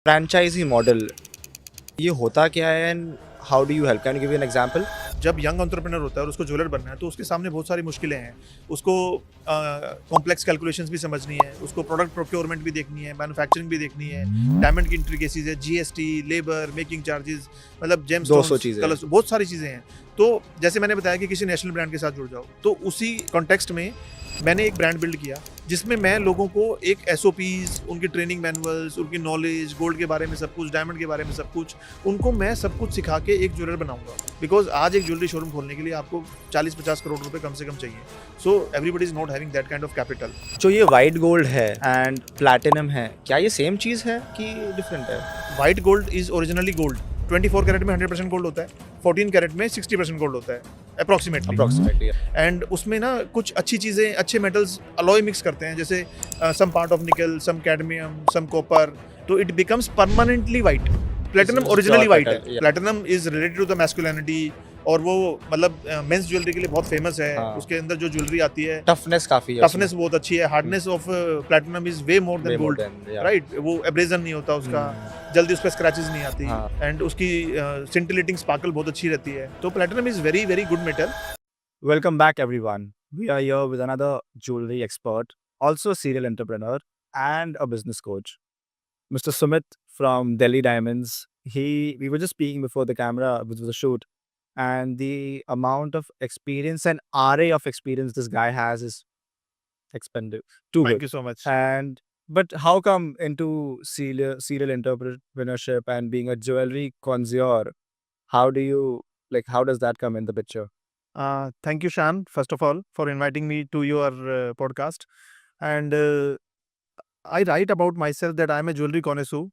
Franchise model ये होता क्या है and how do you help? Can you give an example? जब यंग एंटरप्रेन्योर होता है और उसको ज्वेलर बनना है तो उसके सामने बहुत सारी मुश्किलें हैं। उसको कॉम्प्लेक्स कैलकुलेशंस भी समझनी है, उसको प्रोडक्ट प्रोक्योरमेंट भी देखनी है, मैन्युफैक्चरिंग भी देखनी है, डायमंड की इंट्रिकेसीज है, जीएसटी, लेबर, मेकिंग चार्जेस, मतलब 200 जेमस्टोन्स, चीजें कलर्स, बहुत सारी चीज़ें हैं। तो जैसे मैंने बताया कि किसी नेशनल ब्रांड के साथ जुड़ जाओ, तो उसी कॉन्टेक्स्ट में मैंने एक ब्रांड बिल्ड किया जिसमें मैं लोगों को एक एसओपीज, उनकी ट्रेनिंग मैनुअल्स, उनकी नॉलेज, गोल्ड के बारे में सब कुछ, डायमंड के बारे में सब कुछ, उनको मैं सब कुछ सिखा के एक ज्वेलर बनाऊंगा। बिकॉज आज एक ज्वेलरी शोरूम खोलने के लिए आपको 40-50 करोड़ रुपए कम से कम चाहिए। So everybody is not having that kind of capital. जो ये वाइट गोल्ड है एंड प्लैटिनम है, क्या ये सेम चीज है कि डिफरेंट है? White gold is originally gold. 24 carat में 100% गोल्ड होता है, 14 कैरेट में 60% गोल्ड होता है अप्रोक्सीमेटली। अप्रोक्सीमेटली। एंड उसमें ना कुछ अच्छी चीज़ें, अच्छे मेटल्स अलॉय मिक्स करते हैं, जैसे सम part of nickel, some cadmium, some copper, तो it becomes permanently white. Platinum is originally pure white metal, है। yeah. Platinum is related to the masculinity, और वो मतलब मेंस ज्वेलरी के लिए बहुत फेमस है। हाँ. उसके अंदर जो ज्वेलरी आती है, टफनेस काफी है टफनेस बहुत अच्छी है, hardness of platinum is way more than gold, उसमें. राइट। वो एब्रेजन नहीं होता उसका, जल्दी उस पर स्क्रैचेस नहीं आती, हाँ. एंड उसकी सिंटिलेटिंग स्पार्कल बहुत अच्छी रहती है। तो platinum is very very good metal. Welcome back, everyone. We are here with another jewelry expert, also a serial entrepreneur and a business coach, Mr. Sumit from Delhi Diamonds. We were just speaking before the camera, which was a shoot, and the amount of experience and array of experience this guy has is expensive, too thank good. You so much. And but how come into serial entrepreneurship and being a jewelry connoisseur? How do you how does that come in the picture? Thank you, Shan, first of all, for inviting me to your podcast. And I write about myself that I'm a jewelry connoisseur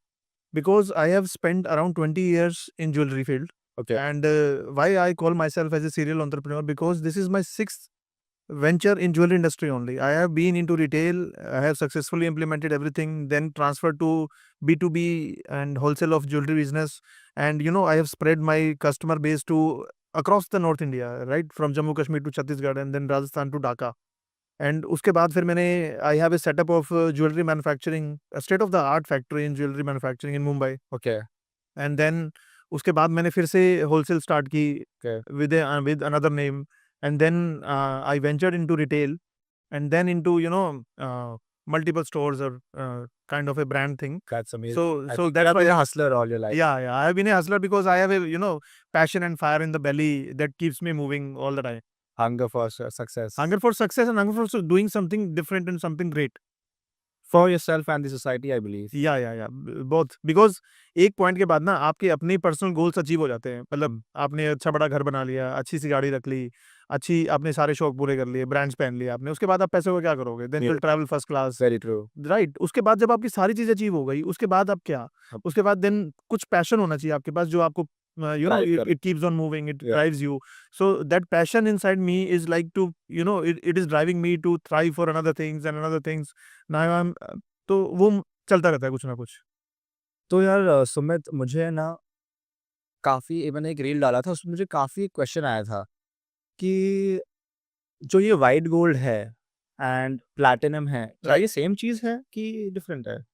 because I have spent around 20 years in jewelry field. Okay. And why I call myself as a serial entrepreneur, because this is my sixth venture in jewelry industry only. I have been into retail, I have successfully implemented everything, then transferred to B2B and wholesale of jewelry business. And I have spread my customer base to across the North India, right, from Jammu Kashmir to Chhattisgarh and then Rajasthan to Dhaka. And उसके बाद फिर मैंने I have a setup of jewellery manufacturing, state of the art factory in jewellery manufacturing in Mumbai. Okay. And then उसके बाद मैंने फिर से wholesale start की Okay. With another name. And then I ventured into retail, and then into multiple stores or kind of a brand thing. That's amazing. So You that's have why, been a hustler all your life. yeah, I have been a hustler because I have a passion and fire in the belly that keeps me moving all the time. Hunger for success. Hunger for success and hunger for doing something different and something great. For yourself and the society, I believe. या both, because एक point के बाद ना आपके अपने personal goals achieve हो जाते हैं। मतलब आपने अच्छा बड़ा घर बना लिया, अच्छी सी गाड़ी रख ली, अच्छी आपने सारे शौक पूरे कर लिए, ब्रांड्स पहन लिए आपने, उसके बाद आप पैसे को क्या करोगे? Then you travel first class, Very true. Right. उसके बाद जब आपकी सारी चीज अचीव हो गई, उसके बाद आप क्या, उसके बाद देन कुछ पैशन होना चाहिए आपके पास जो आपको Drive कर- it keeps on moving, it Yeah. drives you. So that passion inside me is like to it is driving me to thrive for another things and another things. Now I'm तो वो चलता रहता है कुछ ना कुछ। तो यार सुमित, मुझे ना काफी मैंने एक रील डाला था, उसमें मुझे काफी क्वेश्चन आया था कि जो ये वाइट गोल्ड है एंड प्लैटिनम है, क्या ये सेम चीज है कि डिफरेंट है?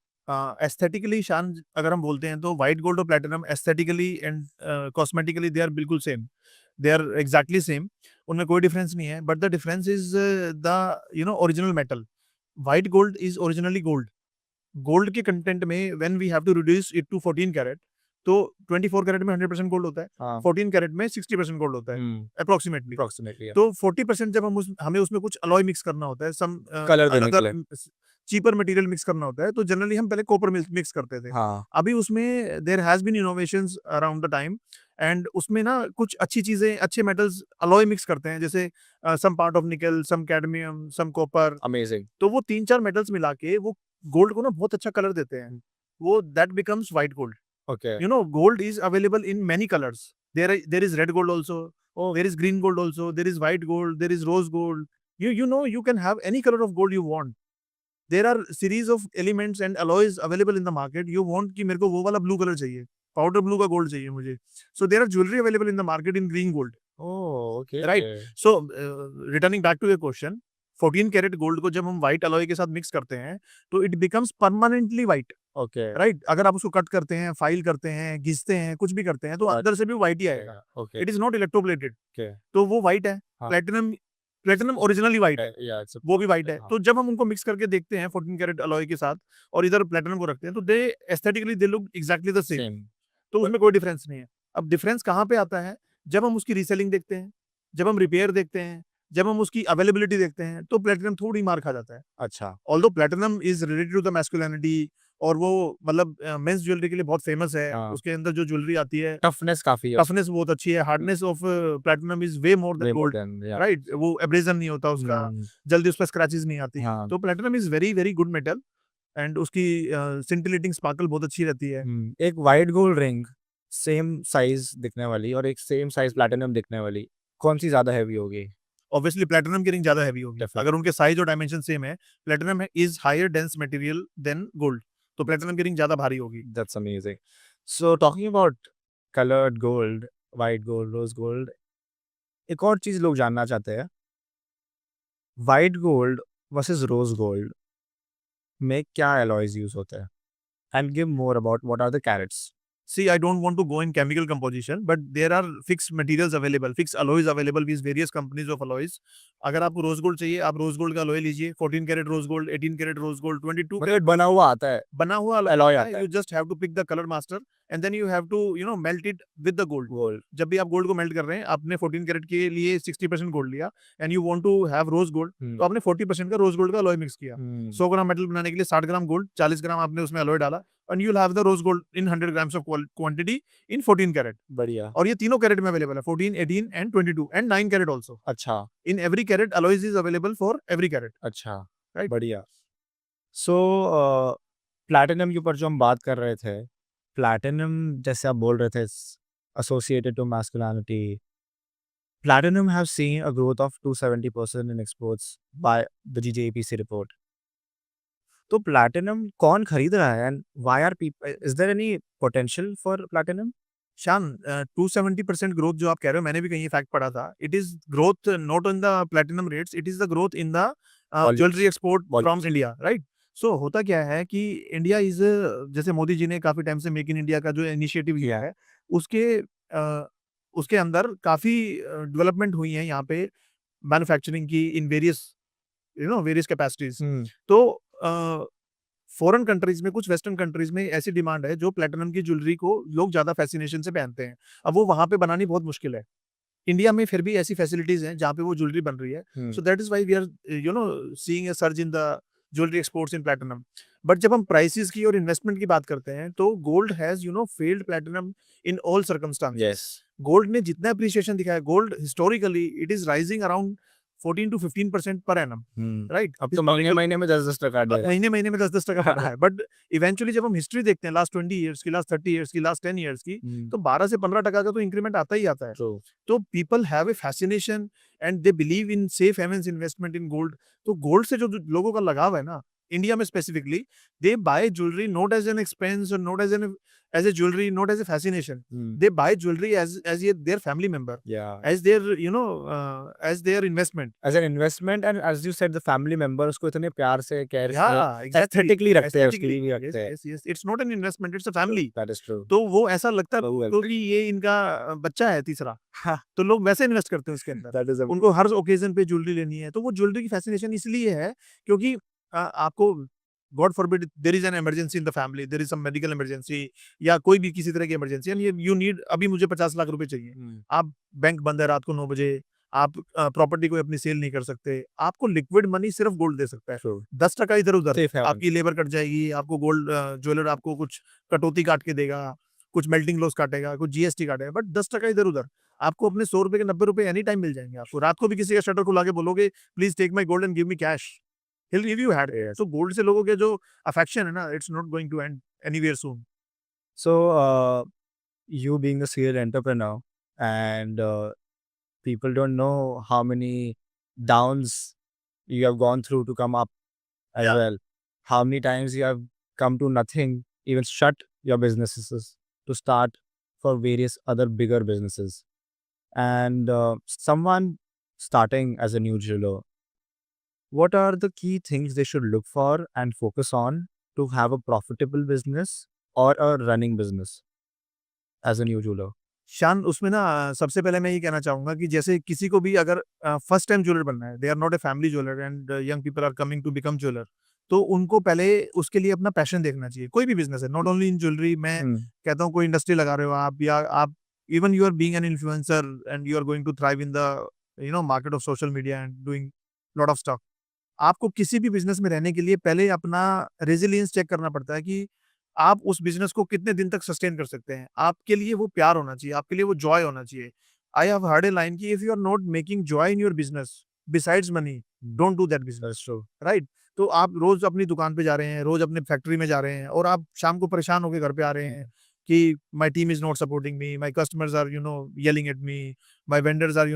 एस्थेटिकली शान, अगर हम बोलते हैं तो व्हाइट गोल्ड और platinum aesthetically and cosmetically they are बिल्कुल same, they are exactly same. उनमें कोई डिफरेंस नहीं है, but the difference is the original metal. White gold is originally gold. Gold के कंटेंट में when we have to reduce it to 14 carat, तो 24 carat में 100% gold होता है, हाँ. 14 कैरेट में 60% गोल्ड होता है अप्रोक्सीमेटली। Approximately, yeah. तो 40% जब हमें उसमें कुछ अलॉय मिक्स करना होता है, सम Colour देने के लिए। चीपर मटेरियल मिक्स करना होता है, तो जनरली हम पहले कॉपर मिक्स करते थे। हाँ. अभी उसमें there has been innovations around the time, and उसमें ना कुछ अच्छी चीजें, अच्छे मेटल्स अलॉय मिक्स करते हैं, जैसे सम part of nickel, some cadmium, some copper. Amazing. तो वो 3-4 मेटल्स मिला के वो गोल्ड को ना बहुत अच्छा कलर देते हैं। वो that becomes white gold. Okay. Gold is available in many colors. There is red gold also. Oh, there is green gold also. There is white gold. There is rose gold. You can have any color of gold you want. There are series of elements and alloys available in the market. You want कि मेरे को वो वाला blue color चाहिए, powder blue का gold चाहिए मुझे. So there are jewelry available in the market in green gold. Oh, okay. Right. So returning back to your question, 14 carat gold को जब हम व्हाइट अलॉय के साथ मिक्स करते हैं तो it becomes permanently white, Okay. Right? अगर आप उसको कट करते हैं, फाइल करते हैं, घिसते हैं, कुछ भी करते हैं तो But- अंदर से भी व्हाइट ही आएगा. Okay. It is not electroplated. Okay. तो वो व्हाइट है. हाँ. प्लेटिनम ओरिजिनली व्हाइट है, Yeah, it's a वो भी व्हाइट है. हाँ. तो जब हम उनको मिक्स करके देखते हैं 14 कैरेट अलॉय के साथ और इधर प्लेटिनम को रखते हैं तो they aesthetically they look exactly the same. same. तो उसमें कोई डिफरेंस नहीं है. अब डिफरेंस कहाँ पे आता है? जब हम उसकी रीसेलिंग देखते हैं, जब हम रिपेयर देखते हैं, जब हम उसकी अवेलेबिलिटी देखते हैं तो प्लेटिनम थोड़ी मार खा जाता है. अच्छा. Although platinum is related to the masculinity और वो मतलब मेंस ज्वेलरी के लिए बहुत फेमस है. हाँ. उसके अंदर जो ज्वेलरी आती है Toughness काफी है. टफनेस बहुत अच्छी है. Hardness of platinum is way more than Way more gold, than, yeah. Right? वो एब्रेजन नहीं होता उसका, जल्दी उस पर स्क्रैचेस नहीं आती. हाँ. तो platinum is very very good metal and उसकी सिंटिलेटिंग स्पार्कल बहुत अच्छी रहती है. एक white gold ring same size दिखने वाली और एक सेम साइज प्लैटिनम दिखने वाली, कौन सी ज्यादा हैवी होगी? ऑब्वियसली प्लेटिनम की रिंग ज्यादा हैवी होगी. Definitely. अगर उनके साइज और डायमेंशन सेम है, platinum is higher dense material than gold, तो प्लेटिनम की रिंग ज्यादा भारी होगी. That's amazing. So talking about colored gold, white gold, rose gold, एक और चीज लोग जानना चाहते हैं, white gold versus rose gold में क्या एलॉयज यूज होते हैं? And give more about what are the carats. See, I don't want to go in chemical composition, but there are fixed materials available, fixed alloys available with various companies of alloys. अगर आपको rose gold चाहिए, आप रोज gold का alloy लीजिए. 14 carat rose gold, 18 carat rose gold, 22 मतलब बना हुआ आता है, बना हुआ alloy alloy आता है. You just have to pick the color master and then you have to melt it with the gold. Gold. जब भी आप गोल्ड को मेल्ट कर रहे हैं, आपने 14 कैरेट के लिए 60% गोल्ड लिया and you want to have rose gold, तो आपने 40% का रोज गोल्ड का अलॉय मिक्स किया. 100 ग्राम मेटल बनाने के लिए 60 ग्राम गोल्ड, 40 ग्राम आपने उसमें अलॉय डाला and you'll have the rose gold in 100 grams of quantity in 14 carat. बढ़िया. और ये तीनों कैरेट में अवेलेबल है, 14, 18 and 22 and 9 कैरेट also. अच्छा. In every carat alloys is available for every carat. अच्छा. Right. बढ़िया. सो प्लैटिनम के ऊपर जो हम बात कर रहे थे, प्लैटिनम जैसे आप बोल रहे थे associated to masculinity, platinum have seen a growth of 270% in exports by the GJPC report. तो प्लैटिनम कौन खरीद रहा है and why are people, is there any potential for platinum? शान, 270% ग्रोथ जो आप कह रहे हो, मैंने भी कहीं फैक्ट पढ़ा था. It is growth not on the platinum rates, it is the growth in the jewellery export from India, right? So होता क्या है कि इंडिया इज, जैसे मोदी जी ने काफी टाइम से मेक इन इंडिया का जो इनिशिएटिव लिया है, उसके अंदर काफी डेवलपमेंट हुई है यहाँ पे मैन्युफैक्चरिंग की इन वेरियस कैपेसिटीज. तो फॉरेन कंट्रीज में, कुछ वेस्टर्न कंट्रीज में ऐसी डिमांड है जो प्लेटिनम की ज्वेलरी को लोग ज्यादा फैसिनेशन से पहनते हैं. अब वो वहां पे बनानी बहुत मुश्किल है. इंडिया में फिर भी ऐसी फैसिलिटीज हैं जहाँ पे वो ज्वेलरी बन रही है. So that is why we are seeing a surge in the jewellery exports in platinum. But जब हम प्राइसेस की और इन्वेस्टमेंट की बात करते हैं तो gold has failed platinum in all circumstances. Yes. Gold ने जितना अप्रिसिएशन दिखाया, gold historically it is rising around 14 to 15% per annum, right? अब तो महीने में 10% महीने में 10% बढ़ा है. बट इवेंचुअली जब हम हिस्ट्री देखते हैं लास्ट 20 ईयर्स की, लास्ट 30 ईयर्स की, लास्ट 10 ईयर्स की, तो 12 से 15% का तो इंक्रीमेंट आता ही आता है. तो people have a fascination and they believe in safe havens investment in gold. तो गोल्ड से जो लोगों का लगाव है ना, इंडिया में specifically, they buy jewellery not as an expense और not as a jewellery, not as a fascination. They buy jewelry as their family member, as their as their investment. As an investment, and as you said, the family member उसको इतने प्यार से care से exactly. aesthetically रखते हैं, उसके लिए भी रखते हैं. Yes. It's not an investment, it's a family. That is true. तो वो ऐसा लगता है क्योंकि ये इनका बच्चा है तीसरा, तो लोग वैसे इन्वेस्ट करते हैं उसके अंदर. उनको हर ओकेजन पे ज्वेलरी लेनी है, तो वो ज्वेलरी की फैसिनेशन इसलिए है क्योंकि आपको God forbid there is an emergency in the family, there is some medical emergency या कोई भी किसी तरह की इमरजेंसी, एंड you need, अभी मुझे 50 लाख रुपए चाहिए. आप बैंक बंद है रात को 9 बजे, आप प्रॉपर्टी को अपनी सेल नहीं कर सकते, आपको लिक्विड मनी सिर्फ गोल्ड दे सकता है. 10% इधर उधर आपकी लेबर कट जाएगी, आपको गोल्ड ज्वेलर आपको कुछ कटौती काट के देगा, कुछ मेल्टिंग लॉस काटेगा, कुछ जीएसटी काटेगा, बट 10% इधर उधर आपको अपने 100 रुपए के 90 रुपए एनी टाइम मिल जाएंगे. आपको रात को भी किसी का शटर खुला के बोलोगे please take my gold and give me cash, he'll give you had. So gold से लोगों के जो affection है ना, it's not going to end anywhere soon. So you being a serial entrepreneur and people don't know how many downs you have gone through to come up as well. How many times you have come to nothing, even shut your businesses to start for various other bigger businesses. And someone starting as a new jeweler, what are the key things they should look for and focus on to have a profitable business or a running business as a new jeweler? शान उसमें ना सबसे पहले मैं ये कहना चाहूँगा कि जैसे किसी को भी अगर फर्स्ट टाइम ज्वेलर बनना है, they are not a family jeweller and young people are coming to become jeweller, तो उनको पहले उसके लिए अपना पैशन देखना चाहिए। कोई भी बिज़नेस है, नॉट ओनली इन ज्वेलरी, मैं कहता हूँ कोई इंडस्ट्री लगा रहे हो आप, या आप even you are being an influencer and you are going to thrive in the market of social media and doing lot of stuff. आपको किसी भी बिज़नेस में रहने के लिए पहले अपना रेज़िलियंस चेक करना पड़ता है कि आप उस बिज़नेस को कितने दिन तक सस्टेन कर सकते हैं। आपके लिए वो प्यार होना चाहिए, आपके लिए वो जॉय होना चाहिए। I have heard a line कि if you are not making joy in your business besides money, don't do that business. That's true. Right? तो आप रोज़ अपनी दुकान पे जा रहे हैं, रोज़ अपने फैक्ट्री में जा रहे हैं और आप शाम को परेशान होके घर पे आ रहे हैं कि my team is not supporting me, my customers are yelling at me, my vendors are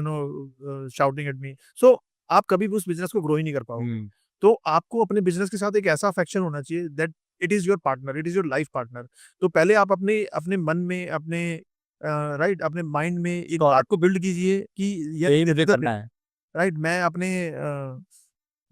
shouting at me. So आप कभी भी उस बिज़नेस को ग्रो ही नहीं कर पाओगे। तो आपको अपने बिज़नेस के साथ एक ऐसा अफेक्शन होना चाहिए that it is your partner, it is your life partner. तो पहले आप अपने अपने मन में, अपने राइट, अपने माइंड में एक Got it. बात को बिल्ड कीजिए कि यही मुझे करना है। राइट। मैं अपने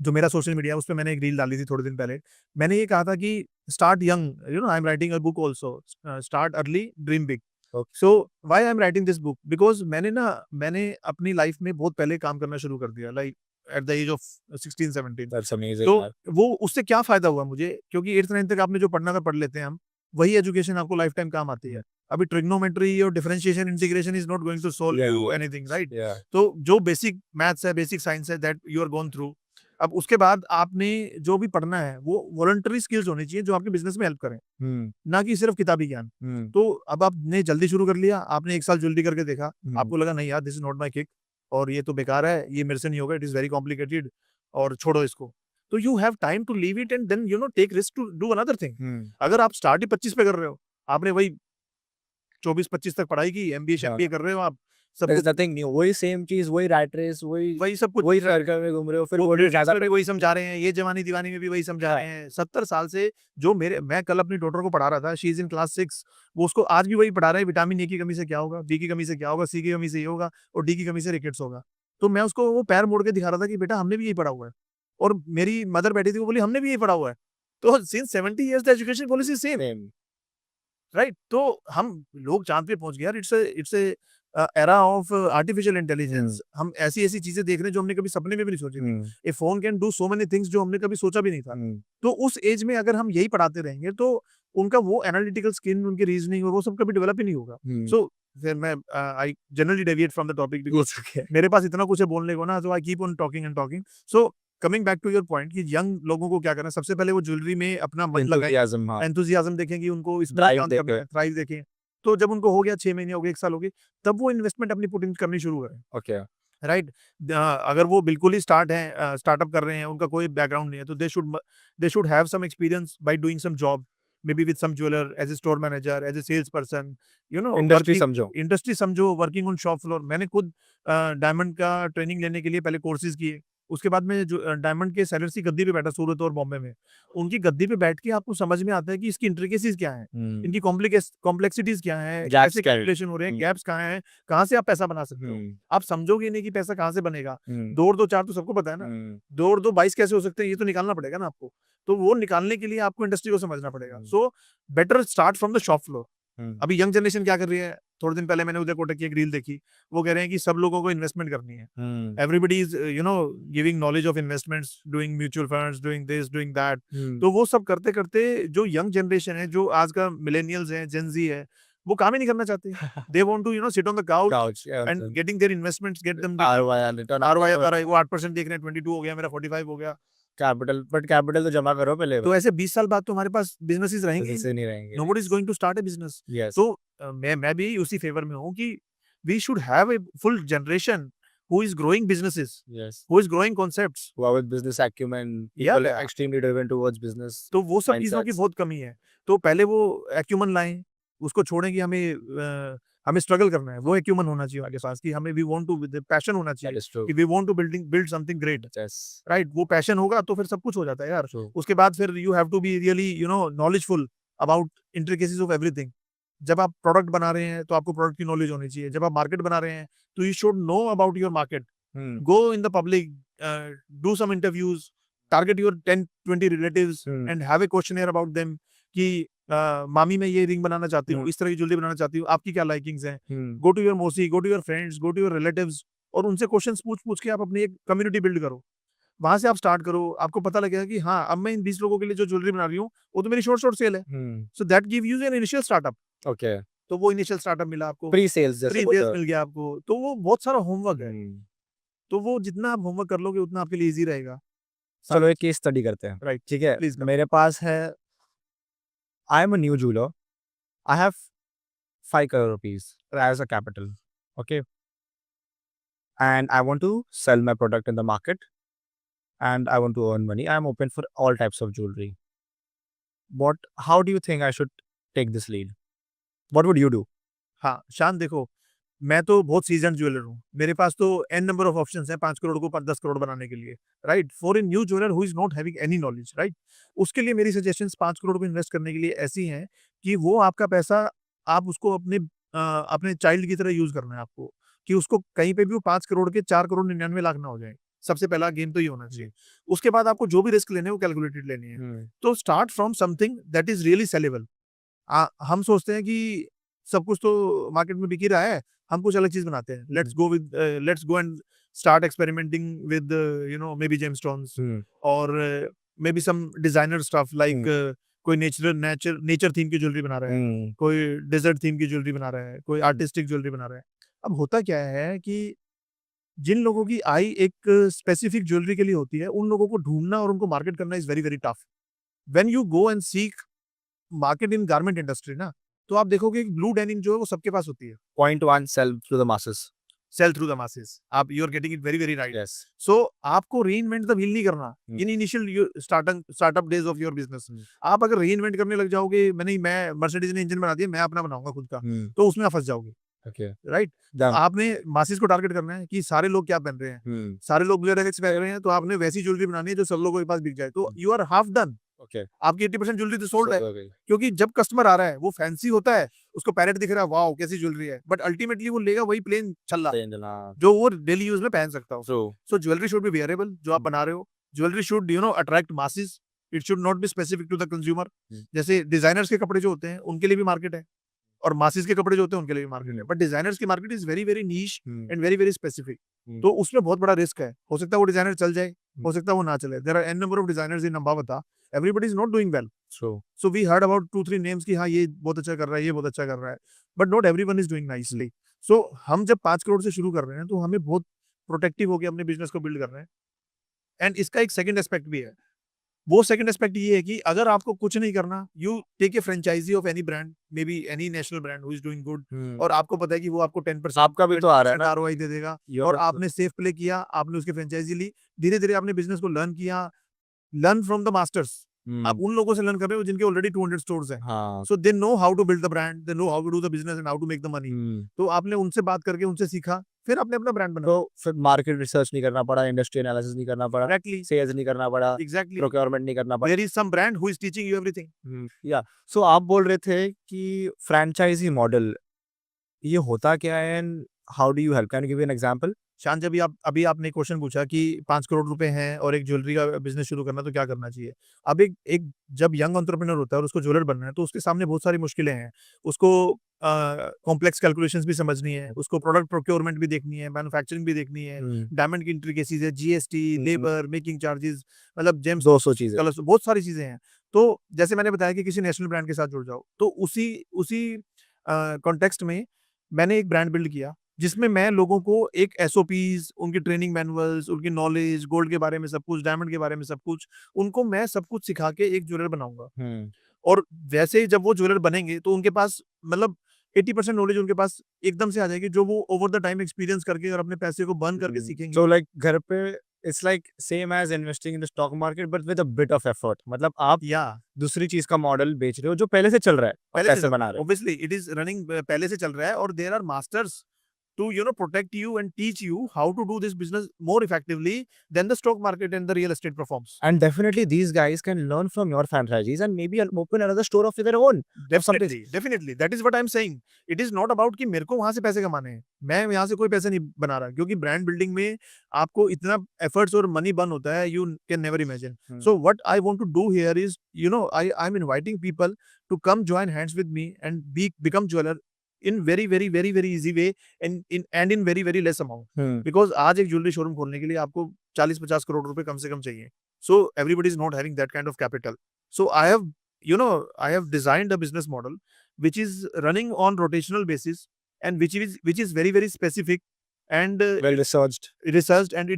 जो मेरा सोशल मीडिया है उस पे मैंने एक रील डाली थी थोड़े दिन पहले। मैंने ये कहा था कि start young, I am writing a book also, start early dream big. Okay. So why I am writing this book, because मैंने अपनी लाइफ में बहुत पहले काम करना शुरू कर दिया, like at the age of 16-17। That's amazing. तो यार। वो उससे क्या फ़ायदा हुआ मुझे, क्योंकि 8th-9th तक आपने जो पढ़ना था पढ़ लेते हैं हम, वही एजुकेशन आपको लाइफ टाइम काम आती है। अभी ट्रिग्नोमेट्री और differentiation, integration is not going to solve Yeah. You anything, right? Yeah. तो जो बेसिक मैथ्स है, बेसिक साइंस है, that you are gone through. अब उसके बाद आपने जो भी पढ़ना है वो वॉलंटरी स्किल्स होनी चाहिए जो आपके बिज़नेस में हेल्प करें, ना कि सिर्फ किताबी ज्ञान। तो अब आपने जल्दी शुरू कर लिया, आपने 1 साल ज्वेलरी करके देखा, आपको लगा नहीं यार this is not my kick और ये तो बेकार है, ये मेरे से नहीं होगा, इट इज़ वेरी कॉम्प्लिकेटेड और छोड़ो इसको। तो you have time to leave it and then take risk to do another thing. अगर आप स्टार्ट ही 25 पे कर रहे हो, आपने वही 24-25 तक पढ़ाई की, एमबीए हाँ। शैम्बीए कर रहे हो आप, सब There's कुछ nothing new. वही सेम चीज, वही रैट रेस, वही सब कुछ वही सर्कल में घूम रहे हो, फिर वो वही ज्यादा भी वही समझा रहे हैं, ये जवानी दीवानी में भी वही समझा रहे हैं। 70 साल से जो मैं कल अपनी डॉटर को पढ़ा रहा था, शी इज़ इन क्लास 6, वो उसको आज भी वही पढ़ा रहे हैं, विटामिन ए की कमी से क्या होगा, बी की कमी से क्या होगा, सी की कमी से ये होगा और डी की कमी से रिकेट्स होगा। तो मैं उसको वो पैर मोड़ के दिखा रहा था कि बेटा हमने भी यही पढ़ा हुआ है और मेरी मदर बैठी थी, वो बोली हमने भी यही पढ़ा हुआ है। तो since 70 years the education policy is same, same. Right? तो हम लोग चाँद पे पहुँच गए यार, it's era of artificial intelligence. हम ऐसी-ऐसी चीज़ें देख रहे हैं जो हमने कभी सपने में भी नहीं सोची थी। A phone can do so many things जो हमने कभी सोचा भी नहीं था। तो उस एज में अगर हम यही पढ़ाते रहेंगे तो उनका वो एनालिटिकल स्किल, उनकी रीज़निंग और वो सब कभी डेवलप ही नहीं होगा। सो फिर मैं I generally deviate from the topic because मेरे पास इतना कुछ है बोलने को ना, so I keep on talking and talking. So coming back to your point कि यंग लोगों को क्या करना है, सबसे पहले वो ज्वेलरी में अपना मन लगाएँ, Enthusiasm, हाँ। एंथुसियाज़्म देखें कि उनको इसमें Drive क्या करना है, थ्राइव देखें। तो जब उनको हो गया 6 महीने हो गए, 1 साल हो गए, तब वो इन्वेस्टमेंट अपनी पुट इन करनी शुरू करें, Okay. राइट? अगर वो बिल्कुल ही स्टार्टअप कर रहे हैं, उनका कोई बैकग्राउंड नहीं है, तो they should have some experience by doing some job, may be with some jeweller, as a store manager, as a sales person, industry समझो। इंडस्ट्री समझो, वर्किंग ऑन शॉप फ्लोर। मैंने खुद डायमंड का ट्रेनिंग लेने के लिए पहले कोर्सेज़ किए। उसके बाद मैं जो डायमंड के सेलर्स की गद्दी पे बैठा सूरत और बॉम्बे में। उनकी गद्दी पे बैठ के आपको समझ में आता है कि इसकी इंट्रिकेसीज़ क्या हैं, इनकी कॉम्प्लेक्सिटीज़ क्या हैं, Gaps कैसे क्या है? कैलकुलेशन हो रहे हैं, गैप्स कहाँ हैं, कहाँ से आप पैसा बना सकते हो। आप समझोगे नहीं कि पैसा कहाँ से बनेगा। 2 और 2 4 तो सबको पता है ना। 2 और 2 22 कैसे हो सकते हैं, ये तो निकालना पड़ेगा ना आपको। तो वो निकालने के लिए आपको इंडस्ट्री को समझना पड़ेगा। So better start from the shop floor. अभी यंग जनरेशन क्या कर रही है? थोड़े दिन पहले मैंने उदय कोटक की एक रील देखी। वो कह रहे हैं कि सब लोगों को इन्वेस्टमेंट करनी है। Everybody is giving knowledge of investments, doing mutual funds, doing this, doing that. तो वो सब करते-करते जो यंग जनरेशन है, जो आज का मिलेनियल्स है, जेन ज़ी है, वो काम ही नहीं करना चाहते। They want to sit on the couch Couch, yeah, and getting their investments, get them ROI and return ROI आ रहा है, वो 8% देख रहे हैं, 22 हो गया, मेरा 45 हो गया। कैपिटल, बट कैपिटल तो जमा करो पहले। तो ऐसे 20 साल बाद तो हमारे पास बिज़नेसेस रहेंगे ही से नहीं रहेंगे। Nobody is going to start a business. Yes. तो मैं भी उसी फेवर में हूँ कि we should have a full generation who is growing businesses, Yes. Who is growing concepts. Who are with business acumen, Yeah, people yeah. extremely driven towards business तो वो सब चीज़ों की mindsets. बहुत कमी है। तो पहले वो एक्यूमन लाएँ, उसको छोड़ें कि हमें स्ट्रगल करना है। वो एक्यूमन होना चाहिए आपके पास कि हमें वी वांट टू पैशन होना That चाहिए is true. कि we want to build something great, Yes. Right? वो पैशन होगा तो फिर सब कुछ हो जाता है यार। True. उसके बाद फिर you have to be really knowledgeful about intricacies of everything. जब आप प्रोडक्ट बना रहे हैं तो आपको प्रोडक्ट की नॉलेज होनी चाहिए। जब आप मार्केट बना रहे हैं तो you should know about your market. Hmm. Go in the public, do some interviews, target your 10-20 relatives Hmm. and have a questionnaire about them कि मामी मैं ये रिंग बनाना चाहती हूँ, Hmm. इस तरह की ज्वेलरी बनाना चाहती हूँ, आपकी क्या लाइकिंग्स हैं, Hmm. Go to your mausi, go to your friends, go to your relatives, और उनसे क्वेश्चंस पूछ के आप अपनी एक कम्युनिटी बिल्ड करो। वहां से आप स्टार्ट करो, आपको पता लगेगा कि हाँ, अब मैं इन 20 लोगों के लिए जो ज्वेलरी बना रही हूँ वो तो मेरी शॉर्ट सेल है। Hmm. So that give you an initial startup. Okay. तो वो इनिशियल स्टार्टअप मिला आपको, Pre-sales जैसे फ्री कुछ। बेस मिल गया आपको, तो वो बहुत सारा होमवर्क है। Hmm. तो वो जितना आप होमवर्क कर लोगे उतना आपके लिए इजी रहेगा। चलो एक केस स्टडी करते हैं। राइट, ठीक है, प्लीज। मेरे पास है, I am a new jeweler. I have 5 crore rupees as a capital. Okay. And I want to sell my product in the market and I want to earn money. I am open for all types of jewelry. How do you think I should take this lead? What would you do? हाँ, शान देखो, मैं तो बहुत season jeweller हूँ, मेरे पास तो N number of options हैं 5 करोड़ को 10 करोड़ बनाने के लिए, right? For a new jeweller who is not having any knowledge, right? उसके लिए मेरी सजेशंस 5 करोड़ को इन्वेस्ट करने के लिए ऐसी हैं कि वो आपका पैसा, आप उसको अपने चाइल्ड की तरह यूज करना है आपको, कि उसको कहीं पे भी वो 5 करोड़ के 4 करोड़ 99 लाख ना हो जाए। सबसे पहला गेम तो ये होना चाहिए। उसके बाद आपको जो भी रिस्क लेने हैं वो कैलकुलेटेड लेनी है। तो start from something that is really saleable. हम सोचते हैं कि सब कुछ तो मार्केट में बिक ही रहा है, हम कुछ अलग चीज बनाते हैं। Let's go and start experimenting with maybe gemstones, और maybe some designer stuff like कोई नेचर थीम की ज्वेलरी बना रहा है, कोई डेजर्ट थीम की ज्वेलरी बना रहा है, कोई आर्टिस्टिक ज्वेलरी बना रहा है। अब होता क्या है कि जिन लोगों की आई एक स्पेसिफिक ज्वेलरी के लिए होती है, उन लोगों को ढूंढना और उनको मार्केट करना is very very tough. When you go and seek market in garment industry ना, तो आप देखोगे कि ब्लू डेनिम जो है वो सबके पास होती है। Point one, sell to the masses. Sell through the masses, आप you are getting it very very right. Yes. So आपको रीइन्वेंट द व्हील नहीं करना Hmm. In initial startup days of your business. आप अगर रीइन्वेंट करने लग जाओगे, मैं मर्सिडीज ने इंजन बना दिया, मैं अपना बनाऊंगा खुद का, तो उसमें आप फंस जाओगे, Okay. राइट? Done. आपने मासिस को टारगेट करना है कि सारे लोग क्या पहन रहे हैं, सारे लोग ब्लेयर पहन रहे हैं, तो आपने वैसी ज्वेलरी बनानी है जो सब लोगों के पास बिक जाए, तो you are half done. Okay. आपकी 80% ज्वेलरी तो सोल्ड है, Okay. क्योंकि जब कस्टमर आ रहा है वो फैंसी होता है, उसको पैरेट दिख रहा है, वाओ कैसी ज्वेलरी है, बट अल्टीमेटली वो लेगा वही प्लेन छल्ला जो वो डेली यूज में पहन सकता हो। True. So jewellery should be wearable, जो आप बना रहे हो। Jewellery should attract masses, it should not be specific to the consumer. जैसे डिजाइनर्स के कपड़े जो होते हैं उनके लिए भी मार्केट है, और मासेस के कपड़े जो होते हैं उनके लिए भी मार्केट है, बट डिजाइनर्स की market is very very niche and very very specific. तो उसमें बहुत बड़ा रिस्क है, हो सकता है वो डिजाइनर चल जाए, हो सकता है वो ना चले। There are an number of designers in Ambawatta, everybody is not doing well. True. So we heard about 2-3 names कि हाँ ये बहुत अच्छा कर रहा है, ये बहुत अच्छा कर रहा है, but not everyone is doing nicely. So हम जब 5 करोड़ से शुरू कर रहे हैं तो हमें बहुत प्रोटेक्टिव होकर अपने बिजनेस को बिल्ड करना है। एंड इसका एक सेकंड एस्पेक्ट भी है। वो सेकंड एस्पेक्ट ये है कि अगर आपको कुछ नहीं करना, you take a franchise of any brand, may be any national brand who is doing good, और आपको पता है कि वो आपको 10% आपका भी तो आ रहा है ना। आरओआई दे देगा, Your- और आपने सेफ प्ले किया, आपने उसकी फ्रेंचाइजी ली, धीरे धीरे आपने बिजनेस को लर्न किया, लर्न फ्रॉम द मास्टर्स। आप उन लोगों से लर्न कर रहे हो जिनके ऑलरेडी 200 स्टोर्स हैं, हाँ. So they know how to build the brand, they know how to do the business and how to make the money. तो आपने उनसे बात करके उनसे सीखा, फिर आपने अपना ब्रांड बनाया। तो फिर मार्केट रिसर्च नहीं करना पड़ा, इंडस्ट्री एनालिसिस नहीं करना पड़ा, Exactly, सेल्स नहीं करना पड़ा, exactly. प्रोक्योरमेंट नहीं करना पड़ा। There is some brand who is teaching you everything. या सो आप बोल रहे थे कि फ्रेंचाइजी मॉडल ये होता क्या है and how do you help? Can you give an example? शान, जब अभी आपने क्वेश्चन पूछा कि 5 करोड़ रुपए हैं और एक ज्वेलरी का बिजनेस शुरू करना, तो क्या करना चाहिए? अब एक जब यंग एंटरप्रेन्योर होता है और उसको ज्वेलर बनना है, तो उसके सामने बहुत सारी मुश्किलें हैं। उसको कॉम्प्लेक्स कैलकुलेशंस भी समझनी है, उसको प्रोडक्ट प्रोक्योरमेंट भी देखनी है, मैन्युफैक्चरिंग भी देखनी है, डायमंड की इंट्रिकेसीज है, जीएसटी, लेबर, मेकिंग चार्जेस, मतलब जेम्स 200 चीजें। कलर्स, बहुत सारी चीजें हैं। तो जैसे मैंने बताया कि किसी नेशनल ब्रांड के साथ जुड़ जाओ, तो उसी कॉन्टेक्स्ट में मैंने एक ब्रांड बिल्ड किया जिसमें मैं लोगों को एक एसओपीज, उनकी ट्रेनिंग मैनुअल्स, उनकी नॉलेज, गोल्ड के बारे में सब कुछ, डायमंड के बारे में सब कुछ, उनको मैं सब कुछ सिखा के एक ज्वेलर बनाऊंगा। और वैसे ही जब वो ज्वेलर बनेंगे तो उनके पास मतलब 80% नॉलेज उनके पास एकदम से आ जाएगी, जो वो ओवर द टाइम एक्सपीरियंस करके और अपने पैसे को बर्न करके सीखेंगे। सो लाइक घर पे it's like same as investing in the stock market but with a bit of effort. मतलब आप या दूसरी चीज का मॉडल बेच रहे हो जो पहले से चल रहा है और पैसे बना रहे हो। ऑब्वियसली इट इज रनिंग, पहले से चल रहा है, और there are masters to protect you and teach you how to do this business more effectively than the stock market and the real estate performs. And definitely these guys can learn from your franchisees and maybe open another store of their own. Definitely that is what I'm saying. It is not about कि मेरे को वहां से पैसे कमाने हैं, मैं यहाँ से कोई पैसे नहीं बना रहा, क्योंकि ब्रांड बिल्डिंग में आपको इतना एफर्ट्स और मनी बर्न होता है, you can never imagine. So what I want to do here is, I'm inviting people to come join hands with me and become jeweler in very easy way and in very less amount. Because आज एक jewellery showroom खोलने के लिए आपको 40-50 करोड़ रुपए कम से कम चाहिए. So everybody is not having that kind of capital. So I have designed a business model which is running on rotational basis and which is very specific and Well researched. and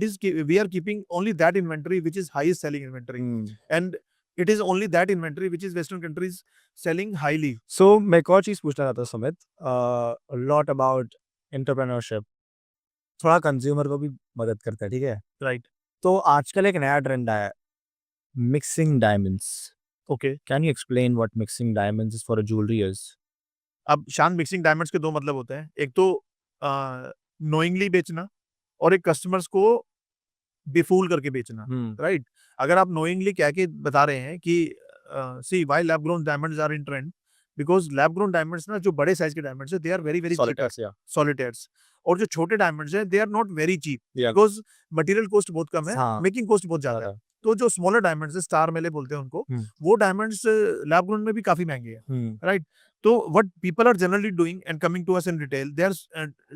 we are keeping only that inventory which is highest selling inventory. And it is only that inventory which is Western countries selling highly. So मैं एक और चीज पूछना चाहता हूँ Sumit, a lot about entrepreneurship, थोड़ा consumer को भी मदद करता है, ठीक है? Right. तो आजकल एक नया ट्रेंड आया है, mixing diamonds. Okay. Can you explain what mixing diamonds is for a jewelry is? अब शान मिक्सिंग डायमंड्स के दो मतलब होते हैं. एक तो नोइंगली बेचना और एक कस्टमर्स को बेफूल करके बेचना. राइट. अगर आप नोइंगली कह के बता रहे हैं कि see why lab grown diamonds are in trend, because lab grown diamonds ना जो बड़े साइज के डायमंड्स है, they are very Solitaires, yeah. Solitaires. और जो छोटे डायमंड्स है, they are not very cheap, Yeah. Because material cost बहुत कम है, हाँ. मेकिंग कॉस्ट बहुत ज्यादा है. तो जो स्मॉलर डायमंड्स है, स्टार मेले बोलते हैं उनको, वो डायमंड्स लैब ग्रोन में भी काफी महंगे हैं. राइट. तो what people are generally doing and coming to us in retail, they are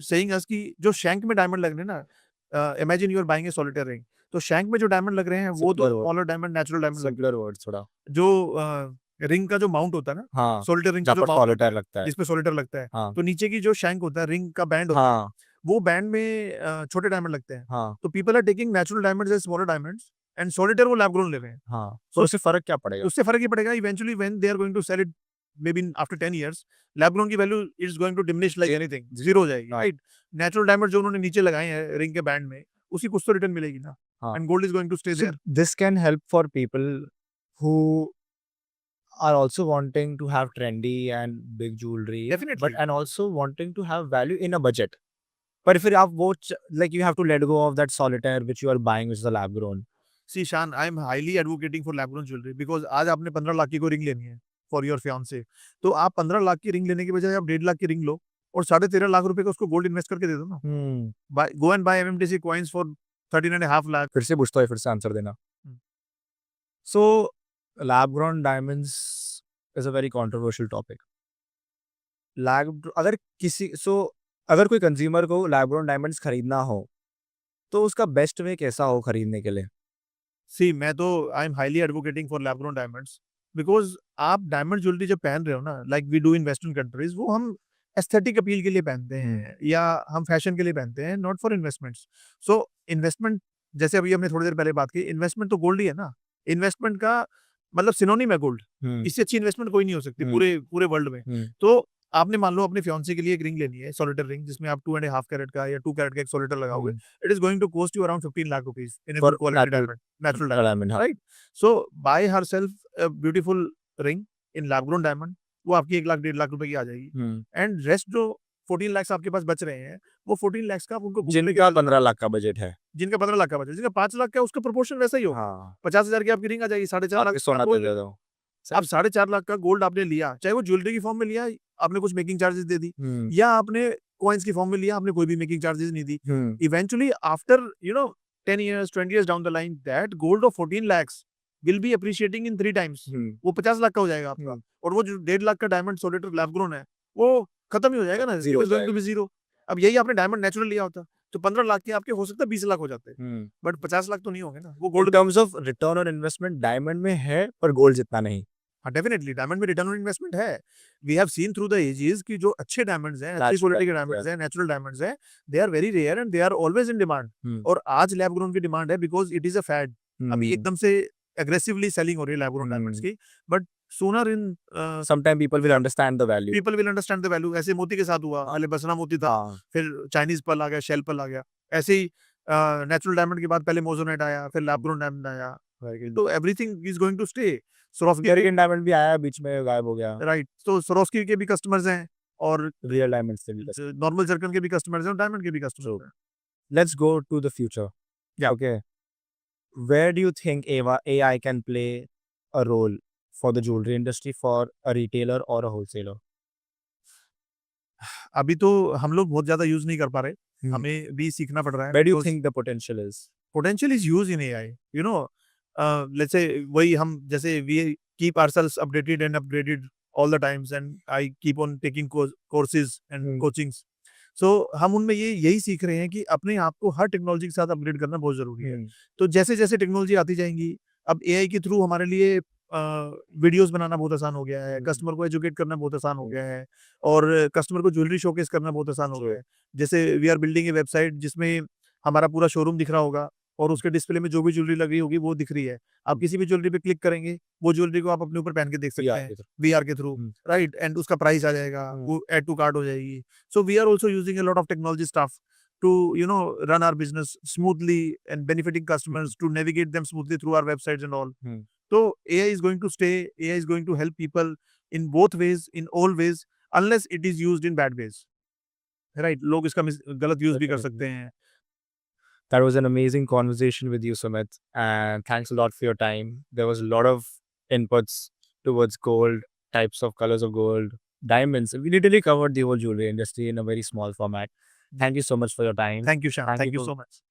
saying us कि जो शैंक में डायमंड लग रहे हैं ना, imagine you are buying a solitaire ring, तो शैंक में जो डायमंड लग रहे हैं वो तो smaller diamond, natural diamond. Simpler words थोड़ा. जो रिंग का जो माउंट होता है ना, हाँ. सॉलिटेयर रिंग का जहाँ जो पर mount solitaire लगता है. जिसपे सॉलिटेयर लगता है, हाँ. तो नीचे की जो शैंक होता है, रिंग का बैंड होता है, हाँ. वो बैंड में छोटे डायमंड लगते हैं. हाँ. तो people are taking natural diamonds as smaller diamonds and solitaire वो लैब ग्रोन ले रहे हैं. हाँ. तो उससे फर्क क्या पड़ेगा? उससे फर्क ही पड़ेगा. Eventually when they are going to sell it, maybe after 10 years, lab grown की value is going to diminish like anything, zero हो जाएगी. राइट. नेचुरल डायमंड जो उन्होंने नीचे लगाए हैं रिंग के बैंड में, उसी कुछ तो रिटर्न मिलेगी ना. हाँ. And gold is going to stay So there. this can help for people who are also wanting to have trendy and big jewelry, Definitely. but and also wanting to have value in a budget. पर फिर आप वो like you have to let go of that solitaire which you are buying, which is a lab grown. See Shan, I am highly advocating for lab grown jewelry because आज आपने 15 लाख की कोई ring लेनी है फॉर योर फियांसे, तो आप 15 लाख की ring लेने के बजाय आप 1.5 लाख की रिंग लो और 13.5 लाख रुपए का उसको गोल्ड इन्वेस्ट करके दे दो ना. Go and buy MMTC coins for 13.5 lakh. फिर से पूछता है, फिर से आंसर देना. So lab grown diamonds is a very controversial topic. अगर कोई कंज्यूमर को लैब ग्रोन डायमंड्स खरीदना हो तो उसका बेस्ट वे कैसा हो खरीदने के लिए? सी मैं तो I am highly advocating for lab grown diamonds, because आप डायमंड ज्वेलरी जब पहन रहे हो ना, like we do in western countries, वो हम एस्थेटिक अपील के लिए पहनते हैं या हम फैशन के लिए पहनते हैं, not for investments. So investment, जैसे अभी हमने थोड़ी देर पहले बात की, इन्वेस्टमेंट तो गोल्ड ही है ना. इन्वेस्टमेंट का मतलब सिनोनिम है गोल्ड. इससे अच्छी इन्वेस्टमेंट कोई नहीं हो सकती पूरे वर्ल्ड में. तो आपने मान लो अपने फियांसे के लिए एक रिंग लेनी है, सॉलिटेयर रिंग, जिसमें आप 2.5 कैरेट का या 2 कैरेट का एक सॉलिटेयर लगाओगे. It is going to cost you around 15 lakh rupees in a good quality diamond, natural diamond. Right. So buy herself a beautiful ring in lab grown diamond, वो आपकी 1 लाख 1.5 लाख रुपए की आ जाएगी. एंड रेस्ट जो 14 लाख आपके पास बच रहे हैं, वो 14 लाख का आप उनको, जिनका 15 लाख का बजट है, जिनका 15 लाख का बजट, जिनका 5 लाख का, उसका प्रोपोर्शन वैसा ही हो. 50,000 की आपकी रिंग आ जाएगी, 4.5 लाख सोना दे दो. अब 4.5 लाख का गोल्ड आपने लिया, चाहे वो ज्वेलरी की फॉर्म में लिया, आपने कुछ मेकिंग चार्जेस दे दी, या आपने कॉइन्स की फॉर्म में लिया, आपने कोई भी मेकिंग चार्जेस नहीं दी. Eventually after 10 years 20 years down the line, that gold of 14 lakhs will be appreciating in 3 times. वो 50 लाख का हो जाएगा आपका. और वो जो 1.5 लाख का डायमंड सॉलिटेयर लैब ग्रोन है, वो खत्म ही हो जाएगा ना, जीरो. अब यही आपने डायमंड नेचुरल लिया होता तो 15 लाख के आपके हो सकता है 20 लाख हो जाते, बट 50 लाख तो नहीं होंगे ना. वो gold terms of return on investment diamond में है, पर गोल्ड जितना नहीं. हाँ, डेफिनेटली डायमंड में रिटर्न ऑन इन्वेस्टमेंट है. We have seen through the ages कि जो अच्छे डायमंड्स हैं, अच्छी क्वालिटी के डायमंड्स हैं, नेचुरल डायमंड्स हैं, they are very rare and they are always in demand. और आज लैब ग्रोन की डिमांड है because it is a fad. अभी एकदम से एग्रेसिवली सेलिंग हो रही है लैब ग्रोन डायमंड्स की, but sooner in sometime people will understand the value. People will understand the value. ऐसे मोती के साथ हुआ, पहले बसना मोती था, फिर चाइनीज पर्ल आ गया, शेल पर्ल आ गया. ऐसे ही नेचुरल डायमंड के बाद पहले मोजोनाइट आया, फिर लैब ग्रोन डायमंड आया. तो everything is going to stay. Swarovski diamond भी आया, बीच में गायब हो गया. राइट. तो Swarovski के भी कस्टमर्स हैं और Real diamonds से भी customer. नॉर्मल सर्कल के भी कस्टमर्स हैं और डायमंड के भी कस्टमर्स हैं। Let's go to the future. Yeah. Okay. Where do you think AI can play a role for the jewelry industry for a retailer or a wholesaler? अभी तो हम लोग बहुत ज़्यादा यूज़ नहीं कर पा रहे, Hmm. हमें भी सीखना पड़ रहा है। Where do you because think the potential is? potential is used in AI. You know, let's say वही हम जैसे we keep ourselves updated and upgraded all the times and I keep on taking courses and Hmm. coachings. So हम उनमें यही सीख रहे हैं कि अपने आप को हर टेक्नोलॉजी के साथ अपग्रेड करना बहुत ज़रूरी है। Hmm. तो जैसे-जैसे टेक्नोलॉजी आती जाएँगी, अब एआई के थ्रू हमारे लिए वीडियोज़ बनाना बहुत आसान हो गया है, Hmm. कस्टमर को एजुकेट करना बहुत आसान हो गया है और कस्टमर को ज्वेलरी शोकेस करना बहुत आसान हो गया है। जैसे we are building a website जिसमें हमारा पूरा शोरूम दिख रहा होगा और उसके डिस्प्ले में जो भी ज्वेलरी लगी होगी वो दिख रही है। आप किसी भी ज्वेलरी पे क्लिक करेंगे, वो ज्वेलरी को आप अपने ऊपर पहन के देख सकते VR हैं के through. वीआर के थ्रू, Hmm. राइट? एंड उसका प्राइस आ जाएगा, Hmm. वो ऐड टू कार्ट हो जाएगी। So we are also using a lot of technology stuff to run our business smoothly and benefiting customers to navigate them smoothly through our websites and all. Hmm. So AI is going to stay, AI is going to help people in both ways, in all ways, unless it is used in bad ways. Right? लोग इसका गलत use भी कर Definitely. सकते हैं। That was an amazing conversation with you, Sumit. And thanks a lot for your time. There was a lot of inputs towards gold, types of colors of gold, diamonds. We literally covered the whole jewelry industry in a very small format. Thank you so much for your time. Thank you, Shyam. Thank you for so much.